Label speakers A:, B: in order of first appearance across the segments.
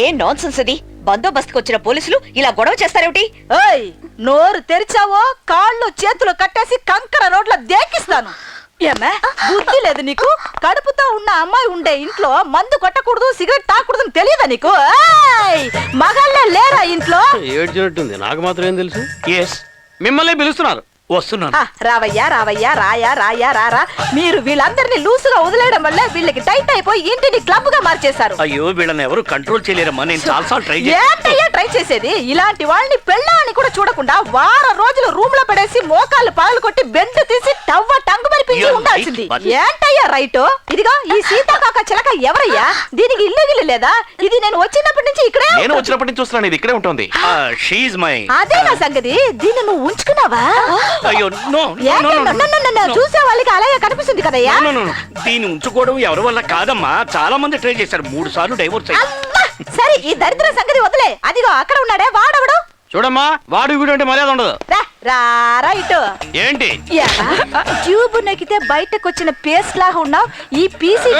A: ఏం నాన్సెన్స్ ఇది? బందోబస్తుకు వచ్చిన పోలీసులు ఇలా గొడవ చేస్తారేమిటి?
B: ఏయ్, నోరు తెరిచావో కాళ్ళు చేతులు కట్టేసి కంకర రోడ్ల దేకిస్తాను. ఏమే బుద్ధి లేదు నీకు? కడుపుతో ఉన్న అమ్మాయి ఉండే ఇంట్లో మందు కొట్టకూడదు, సిగరెట్ తాకూడదు తెలియదా నీకు? మగాళ్ళే లేరా ఇంట్లో?
C: ఏడ్చినట్టుంది, నాకు మాత్రం ఏం తెలుసు. మిమ్మల్ని పిలుస్తున్నారు, వస్తున్నాను.
B: రావయ్యా రావయ్యా, రాయా రాయా రారా. మీరు వీళ్ళందరినీ లూసుగా వదిలేయడం వల్ల వీళ్ళకి టైట్ అయిపోయి ఇంటిని క్లబ్ గా మార్చేశారు.
C: అయ్యో, వీళ్ళని ఎవరు కంట్రోల్ చేయలేరమ్మా. నేను చాలాసార్లు ట్రై
B: ఏంటయ్యా ట్రై చేసేది? ఇలాంటి వాళ్ళని పెళ్ళాన్ని కూడా చూడకుండా వారం రోజులు రూమ్ లో పడేసి మోకాళ్ళు పగలు కొట్టి బెండు తీసి టవ్వ టంగు మరి పిండి ఉండాల్సింది. ఏంటయ్యా రైట్? ఇదిగో ఈ సీతాకాక చిలక ఎవరయ్యా? దీనికి ఇల్లు గిల్లు లేదా? ఇది నేను వచ్చినప్పటి నుంచి ఇక్కడే.
D: నేను వచ్చినప్పటి నుంచి చూస్తున్నాను, ఇది ఇక్కడే ఉంటుంది.
B: అదే నా సంగతి. దీన్ని నువ్వు ఉంచుకున్నావా?
C: అయ్యో
B: చూసే వాళ్ళకి అలాగే కనిపిస్తుంది కదయ్యా.
C: దీన్ని ఉంచుకోవడం ఎవరి వల్ల కాదమ్మా, చాలా మంది ట్రై చేశారు. 3 సార్లు డైవోర్స్ అయ్యింది.
B: సరే ఈ దరిద్ర సంగతి వదిలే. అదిగో అక్కడ ఉన్నాడే వాడవడు.
D: చూడమ్మా, వాడు వీడు అంటే మర్యాద ఉండదు.
B: రైట్
D: ఏంటి
B: ట్యూబ్ నెక్కితే బయటకు వచ్చిన పేస్ట్ లాగా ఉన్నావు. ఈ పీసీ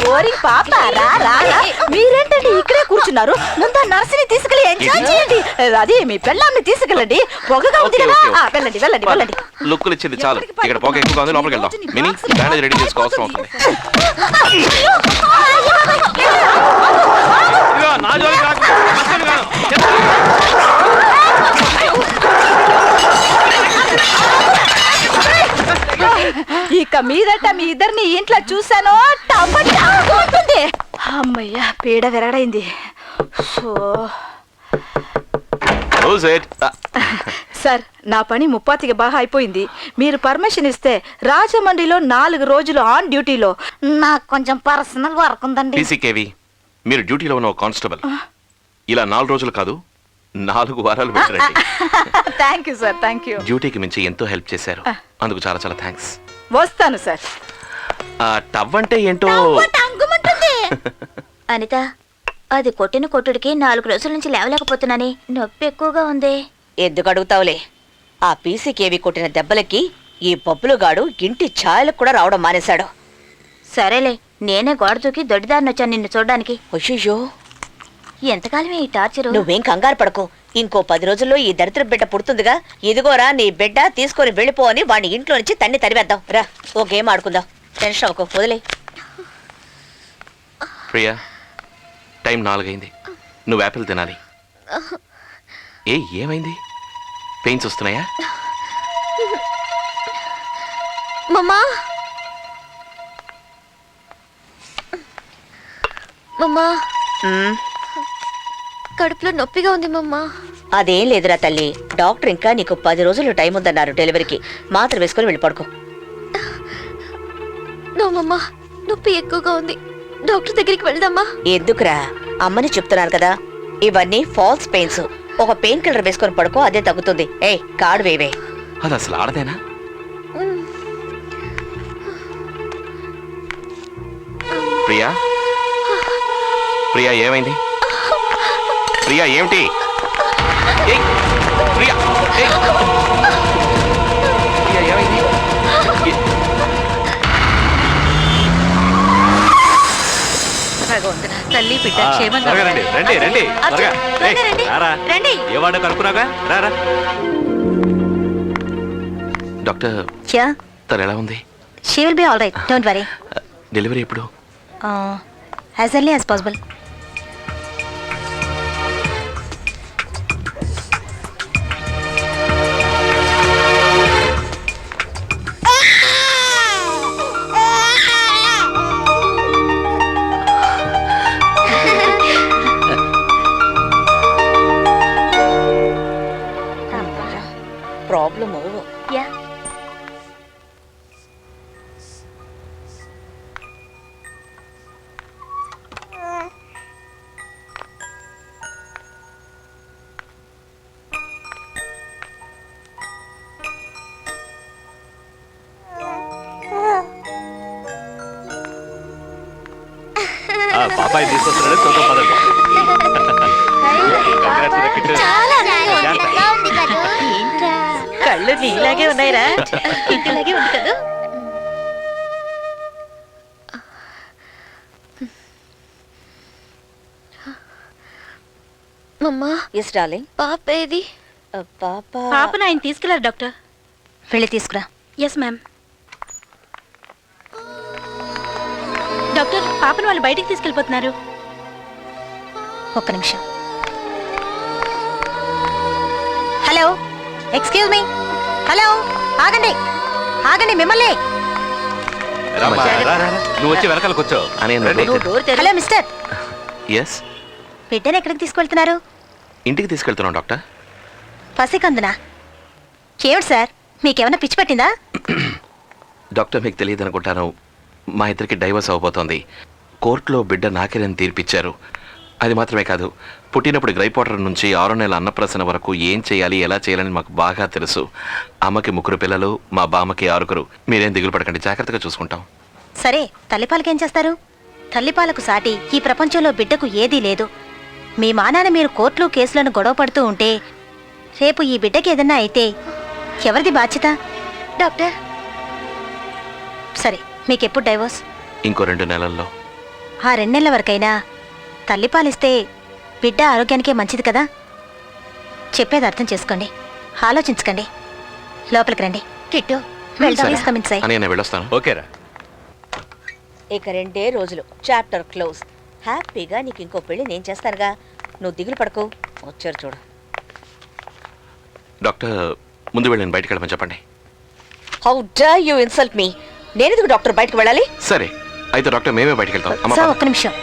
B: బోరింగ్ పాప. మీరేంటండి ఇక్కడే కూర్చున్నారు? ముందు నర్సుని తీసుకెళ్ళి ఎంజాయ్ చేయండి. అది మీ పెళ్ళాన్ని తీసుకెళ్ళండి. పొగగా ఉంది కదా. వెళ్ళండి వెళ్ళండి వెళ్ళండి.
D: లుక్కులు ఇచ్చింది చాలు. ఇక్కడ పొగ ఎక్కువగా ఉంది, లోపలికి వెళ్దాం. మినీ బ్యాండేజ్ రెడీ చేసుకోవాల్సిన అవసరం ఉంది.
B: ఇక మీదట మీ ఇద్దరిని ఇంట్లో చూసానో ఉంటుంది. అమ్మయ్యా, పీడ విరగడైంది. సార్, నా పని ముప్పాతికి బాగా అయిపోయింది. మీరు పర్మిషన్ ఇస్తే రాజమండ్రిలో 4 రోజులు ఆన్ డ్యూటీలో. నాకు కొంచెం పర్సనల్ వర్క్ ఉందండి.
D: పీసీకేవి, మీరు డ్యూటీలో ఉన్న కానిస్టేబుల్. ఇలా 4 రోజులు కాదు, 4 వారాలు పెట్టండి.
B: Thank you sir, thank you.
D: డ్యూటీకి మించి ఎంతో హెల్ప్ చేశారు, అందుకు చాలా చాలా థ్యాంక్స్.
B: వస్తాను సార్.
D: టవ్ అంటే ఏంటో
E: అనిత, అది కొట్టిన కొట్టుడికి 4 రోజుల నుంచి లేవలేకపోతున్నానే. నొప్పి ఎక్కువగా ఉంది.
A: ఎందుకు అడుగుతావులే? ఆ పీసీకేవి కొట్టిన దెబ్బలకి ఈ బొబ్బులుగాడు ఇంటి ఛాయలకు కూడా రావడం మానేశాడు.
E: సరేలే, నేనే గోడ దూకి దొడ్డిదారిని వచ్చాను నిన్ను చూడడానికి.
A: అయ్యో,
E: ఎంతకాలమే ఈ టార్చరు?
A: నువ్వేం కంగారు పడకు. ఇంకో 10 రోజుల్లో ఈ దరిద్ర బిడ్డ పుడుతుందిగా. ఇదిగోరా నీ బిడ్డ, తీసుకొని వెళ్ళిపో అని వాడిని ఇంట్లో నుంచి తరివేద్దాం. రా, ఓ గేమ్ ఆడుకుందాం. టెన్షన్ అవ్వకు, వదిలే.
D: ప్రియా, టైం 4 అయింది. నువ్వు యాపిల్ తినాలి. ఏమైంది? పెయిన్స్ వస్తున్నాయా?
E: మమ్మా, మమ్మా, కడుపులో నొప్పిగా ఉంది మమ్మా.
A: అదేం లేదురా తల్లి, డాక్టర్ ఇంకా నీకు 10 రోజులు టైం ఉందన్నారు డెలివరీకి. మాత్ర వేసుకొని వెళ్ళి పడుకో.
E: మమ్మా, నొప్పి ఎక్కువగా ఉంది. డాక్టర్ దగ్గరికి వెళ్దామా?
A: ఎందుకురా, అమ్మని చెప్తున్నాను కదా. ఇవన్నీ ఫాల్స్ పెయిన్స్. ఒక పెయిన్ కిల్లర్ వేసుకొని పడుకో, అదే తగ్గుతుంది. కాడు వేవే.
D: అది అసలు ఆడదేనా? ప్రియా, ప్రియా ఏమైంది? ప్రియా ఏమిటి? ప్రియా ఏమైంది?
A: తల్లి బిడ్డ క్షేమంగా
D: డాక్టర్, తను ఎలా ఉంది?
E: She will be all right, don't worry.
D: Delivery ఎప్పుడు?
E: As early as possible.
A: Problem over.
E: Yeah,
C: పాపాయి తీసుకొస్తున్నాడు, చూద్దాం పదండి.
A: కళ్ళు నీలాగే ఉన్నాయిరా, ఇంటిలాగే ఉంది కదా.
E: అమ్మా
A: ఎస్ డార్లింగ్.
E: పాప ఏది?
A: పాప
F: పాపను ఆయన తీసుకెళ్లారు డాక్టర్.
B: వెళ్ళి తీసుకురా.
F: Yes ma'am. డాక్టర్, పాపను వాళ్ళు బయటికి తీసుకెళ్ళిపోతున్నారు.
B: ఒక్క నిమిషం. Hello, excuse me. హలో, ఆగండి ఆగండి, మిమ్మల్ని.
G: నువ్వు వచ్చి వెనకాల కూర్చో.
A: నువ్వు డోర్ తెరు.
B: హలో మిస్టర్,
D: ఎస్,
B: బిడ్డను ఎక్కడికి తీసుకెళ్తున్నారు?
D: ఇంటికి తీసుకెళ్తున్నాం డాక్టర్.
B: పసికందునా? ఏమిటి సార్, మీకేమైనా పిచ్చి పట్టిందా?
D: డాక్టర్ మీకు తెలియదు అనుకుంటాను, మా ఇద్దరికి డైవర్స్ అవ్వబోతోంది. కోర్టులో బిడ్డ నాకేనని తీర్పిచ్చారు. అది మాత్రమే కాదు, పుట్టినప్పుడు గ్రైప్ వాటర్ నుంచి 6 నెలల అన్నప్రాసన వరకు ఏం చేయాలి, ఎలా చేయాలని మాకు బాగా తెలుసు. అమ్మకి 3 పిల్లలు, మా బామ్మకి 6. మీరేం దిగులు పడకండి, జాగ్రత్తగా చూసుకుంటాం.
B: సరే, తల్లిపాలకేం చేస్తారు? తల్లిపాలకు సాటి ఈ ప్రపంచంలో బిడ్డకు ఏదీ లేదు. మీ మానాన మీరు కోర్టులు కేసులను గొడవ పడుతూ ఉంటే రేపు ఈ బిడ్డకి ఏదన్నా అయితే ఎవరిది బాధ్యత?
E: డాక్టర్,
B: సరే, మీకెప్పుడు డైవోర్స్?
D: ఇంకో 2 నెలల్లో.
B: ఆ 2 నెలల వరకైనా తల్లిపాలిస్తే బిడ్డ ఆరోగ్యానికే మంచిది కదా. చెప్పేది అర్థం చేసుకోండి, ఆలోచించకండి. లోపలికి రండి.
E: కిట్టు
B: వెళ్దాం. Please come inside.
D: అని నేను వెళ్ళొస్తాను.
G: ఓకేరా.
A: ఇక 2 రోజులు, చాప్టర్ క్లోజ్. హ్యాపీగా నీకు ఇంకో పెళ్లి నేను చేస్తానుగా, నువ్వు దిగులు పడకు. వచ్చారు చూడు.
D: డాక్టర్, ముందు వెళ్ళి బయటకు వెళ్ళమని చెప్పండి.
A: How dare you insult me? నేనెందుకు డాక్టర్ బయటకు వెళ్ళాలి?
D: సరే, అయితే డాక్టర్ మేమే బయటకు వెళ్తాం.
B: సార్,
D: అమ్మ,
B: ఒక్క నిమిషం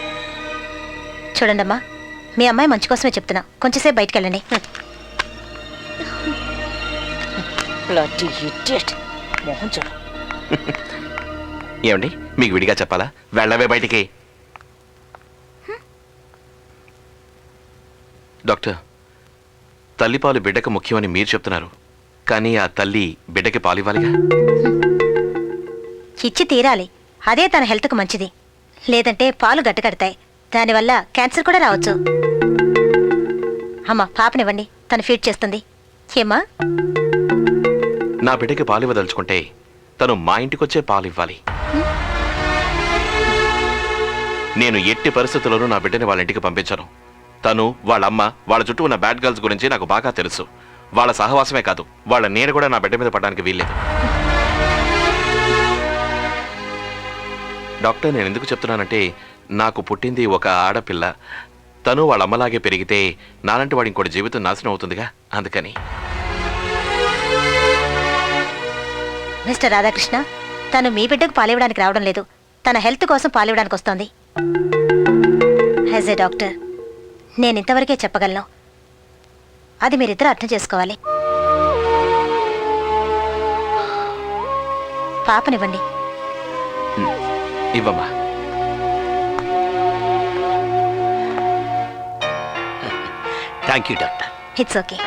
B: చూడండి అమ్మా, మీ అమ్మాయి మంచి కోసమే చెప్తున్నా, కొంచెంసేపు బయటకు వెళ్ళండి.
A: Bloody idiot. మోహన్ చూడు.
D: ఏమండి, మీకు విడిగా చెప్పాలా? వెళ్ళవే బయటికి. డాక్టర్, తల్లిపాలు బిడ్డకు ముఖ్యమని మీరు చెప్తున్నారు, కానీ ఆ తల్లి బిడ్డకి పాలు ఇవ్వాలిగా.
B: ఇచ్చి తీరాలి, అదే తన హెల్త్కు మంచిది. లేదంటే పాలు గట్టకడతాయి, దానివల్ల క్యాన్సర్ కూడా రావచ్చు. అమ్మా, పాపనివ్వండి, తను ఫీడ్ చేస్తుంది. ఏమ్మా?
D: నా బిడ్డకి పాలు ఇవ్వదలుచుకుంటే తను మా ఇంటికొచ్చే పాలు ఇవ్వాలి. నేను ఎట్టి పరిస్థితుల్లోనూ నా బిడ్డని వాళ్ళ ఇంటికి పంపించను. తను, వాళ్ళ అమ్మ, వాళ్ళ చుట్టూ ఉన్న బ్యాడ్ గర్ల్స్ గురించి నాకు బాగా తెలుసు. వాళ్ళ సహవాసమే కాదు, వాళ్ళ నేను కూడా నా బిడ్డ మీద పడడానికి వీల్లేదు. డాక్టర్, నేను ఎందుకు చెప్తున్నానంటే, నాకు పుట్టింది ఒక ఆడపిల్ల. తను వాళ్ళ అమ్మలాగే పెరిగితే నాలంటి వాడి ఇంకోటి జీవితం నాశనం అవుతుందిగా, అందుకని.
B: మిస్టర్ రాధాకృష్ణ, తను మీ బిడ్డకు పాలివ్వడానికి రావడం లేదు, తన హెల్త్ కోసం పాలివ్వడానికి వస్తోంది. యాజ్ ఏ డాక్టర్ నేను ఇంతవరకే చెప్పగలను, అది మీరిద్దరూ అర్థం చేసుకోవాలి. పాపనివ్వండి.
D: ఇవ్వమ్మా.
C: Thank you doctor.
B: It's okay.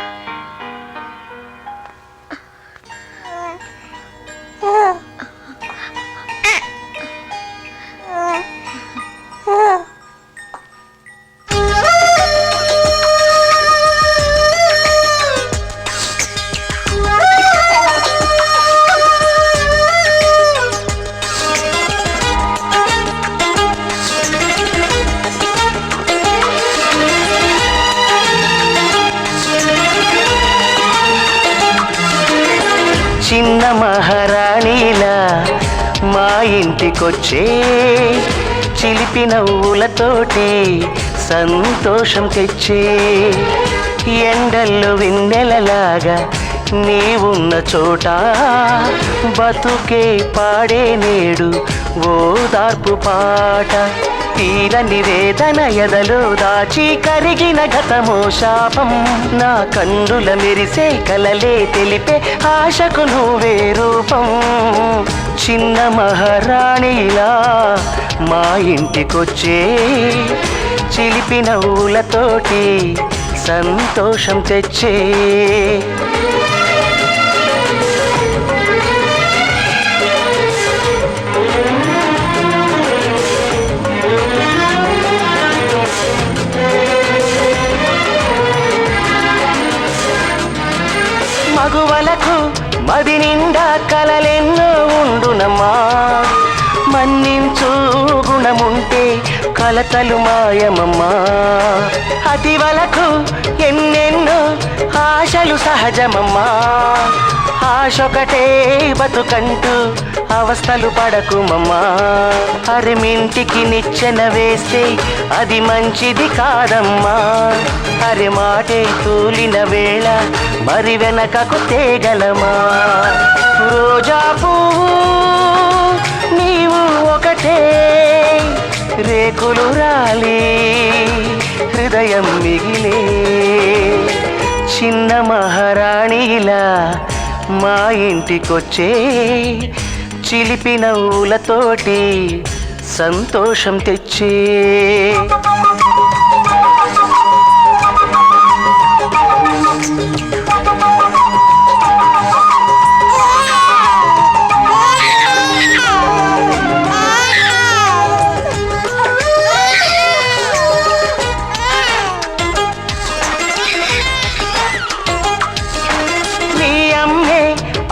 H: చిన్న మహారాణిలా మా ఇంటికొచ్చే చిలిపి నవ్వులతోటే సంతోషం తెచ్చే ఎండల్లో వెన్నెలలాగా నీవున్న చోట బతుకే పాడే నేడు ఓదార్పు పాట తీరని వేదన ఎదలో దాచి కరిగిన గతమో శాపం నా కన్నుల మెరిసే కలలే తెలిపే ఆశకు నువ్వే రూపం చిన్న మహారాణిలా మా ఇంటికొచ్చే చిలిపి నవ్వులతోటి సంతోషం తెచ్చే మగువలకు మది నిండా కలలెన్నో ఉండునమ్మా మన్నించు గుణముంటే కలతలు మాయమమ్మా. అతి వలకు ఎన్నెన్నో ఆశలు సహజమమ్మా. ఆశొకటే బతుకంటూ అవస్థలు పడకుమమ్మా. అరిమింటికి నిచ్చెన వేస్తే అది మంచిది కాదమ్మా. అరి మాటే తూలిన వేళ మరి వెనకకు తేగలమా. రోజా పువ్వు నీవు ఒకటే, రేకులు రాలి హృదయం మిగిలే. చిన్న మహారాణిలా మా ఇంటికొచ్చే, చిలిపి నవ్వులతోటి సంతోషం తెచ్చే.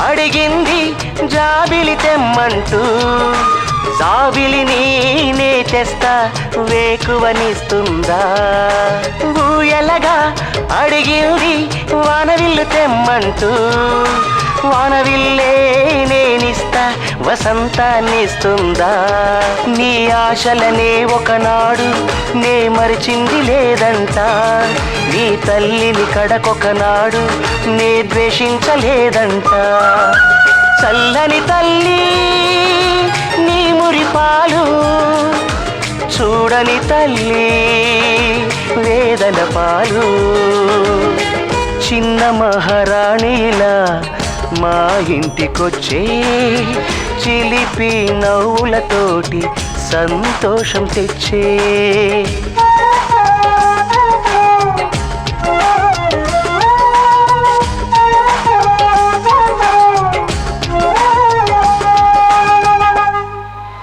H: అడిగింది జాబిలి తెమ్మంటూ, జాబిలి నేనే తెస్తా వేకువనిస్తుందా. ఊయలగా అడిగింది వానవిల్లు తెమ్మంటూ, వానవిల్లే నేనిస్తా వసంతాన్నిస్తుందా. నీ ఆశలనే ఒకనాడు నే మరిచింది లేదంట. నీ తల్లిని కడకొకనాడు నే ద్వేషించలేదంట. చల్లని తల్లి నీ మురిపాలు చూడని తల్లి వేదన పాలు. చిన్న మహారాణిలా మా ఇంటికొచ్చే, చిలిపి నవ్వులతోటి సంతోషం తెచ్చే.